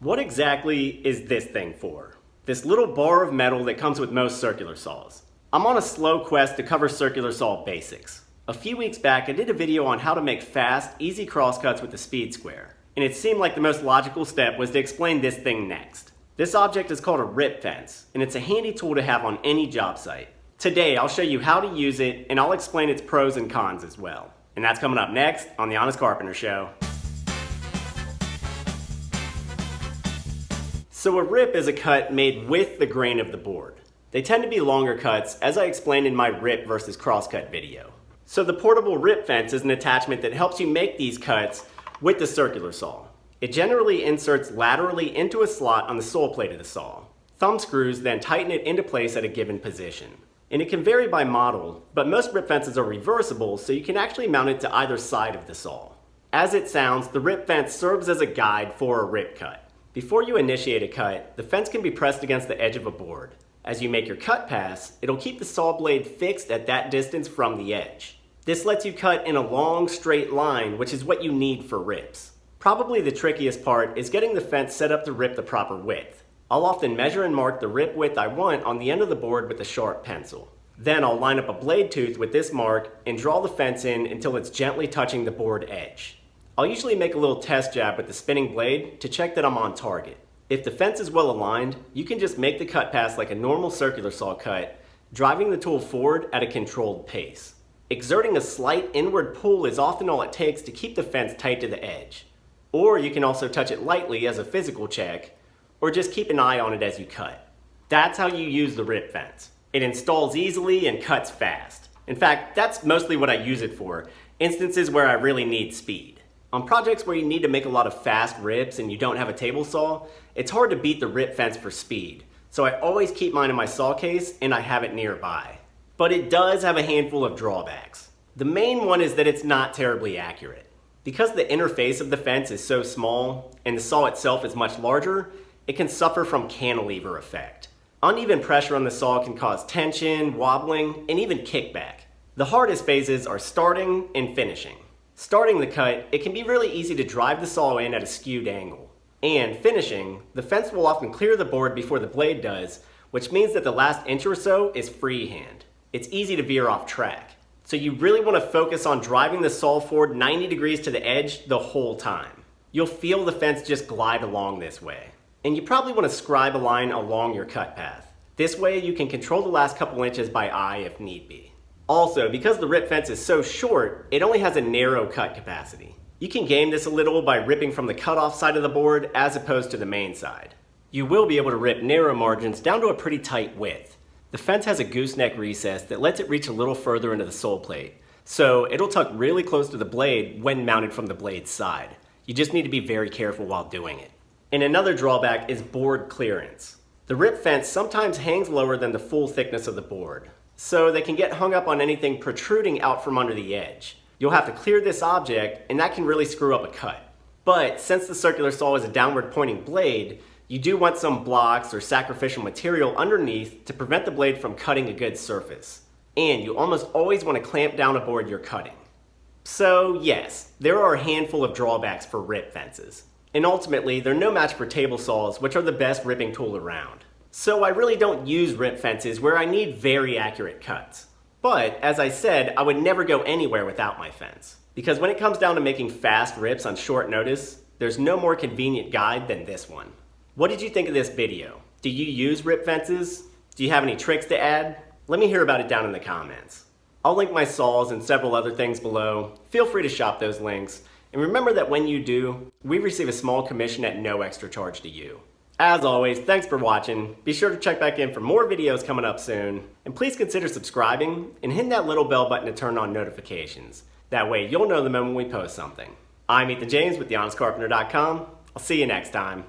What exactly is this thing for? This little bar of metal that comes with most circular saws. I'm on a slow quest to cover circular saw basics. A few weeks back I did a video on how to make fast, easy crosscuts with the speed square, and it seemed like the most logical step was to explain this thing next. This object is called a rip fence, and it's a handy tool to have on any job site. Today I'll show you how to use it, and I'll explain its pros and cons as well. And that's coming up next on the Honest Carpenter Show. So a rip is a cut made with the grain of the board. They tend to be longer cuts, as I explained in my rip versus crosscut video. So the portable rip fence is an attachment that helps you make these cuts with the circular saw. It generally inserts laterally into a slot on the sole plate of the saw. Thumb screws then tighten it into place at a given position. And it can vary by model, but most rip fences are reversible, so you can actually mount it to either side of the saw. As it sounds, the rip fence serves as a guide for a rip cut. Before you initiate a cut, the fence can be pressed against the edge of a board. As you make your cut pass, it'll keep the saw blade fixed at that distance from the edge. This lets you cut in a long, straight line, which is what you need for rips. Probably the trickiest part is getting the fence set up to rip the proper width. I'll often measure and mark the rip width I want on the end of the board with a sharp pencil. Then I'll line up a blade tooth with this mark and draw the fence in until it's gently touching the board edge. I'll usually make a little test jab with the spinning blade to check that I'm on target. If the fence is well aligned, you can just make the cut pass like a normal circular saw cut, driving the tool forward at a controlled pace. Exerting a slight inward pull is often all it takes to keep the fence tight to the edge. Or you can also touch it lightly as a physical check, or just keep an eye on it as you cut. That's how you use the rip fence. It installs easily and cuts fast. In fact, that's mostly what I use it for, instances where I really need speed. On projects where you need to make a lot of fast rips and you don't have a table saw, it's hard to beat the rip fence for speed, so I always keep mine in my saw case and I have it nearby. But it does have a handful of drawbacks. The main one is that it's not terribly accurate. Because the interface of the fence is so small and the saw itself is much larger, it can suffer from cantilever effect. Uneven pressure on the saw can cause tension, wobbling, and even kickback. The hardest phases are starting and finishing. Starting the cut, it can be really easy to drive the saw in at a skewed angle. And finishing, the fence will often clear the board before the blade does, which means that the last inch or so is freehand. It's easy to veer off track. So you really want to focus on driving the saw forward 90 degrees to the edge the whole time. You'll feel the fence just glide along this way. And you probably want to scribe a line along your cut path. This way you can control the last couple inches by eye if need be. Also, because the rip fence is so short, it only has a narrow cut capacity. You can game this a little by ripping from the cutoff side of the board as opposed to the main side. You will be able to rip narrow margins down to a pretty tight width. The fence has a gooseneck recess that lets it reach a little further into the sole plate, so it'll tuck really close to the blade when mounted from the blade's side. You just need to be very careful while doing it. And another drawback is board clearance. The rip fence sometimes hangs lower than the full thickness of the board, so they can get hung up on anything protruding out from under the edge. You'll have to clear this object, and that can really screw up a cut. But since the circular saw is a downward pointing blade, you do want some blocks or sacrificial material underneath to prevent the blade from cutting a good surface. And you almost always want to clamp down a board you're cutting. So yes, there are a handful of drawbacks for rip fences. And ultimately, they're no match for table saws, which are the best ripping tool around. So I really don't use rip fences where I need very accurate cuts. But as I said, I would never go anywhere without my fence. Because when it comes down to making fast rips on short notice, there's no more convenient guide than this one. What did you think of this video? Do you use rip fences? Do you have any tricks to add? Let me hear about it down in the comments. I'll link my saws and several other things below. Feel free to shop those links. And remember that when you do, we receive a small commission at no extra charge to you. As always, thanks for watching. Be sure to check back in for more videos coming up soon. And please consider subscribing and hit that little bell button to turn on notifications. That way you'll know the moment we post something. I'm Ethan James with TheHonestCarpenter.com. I'll see you next time.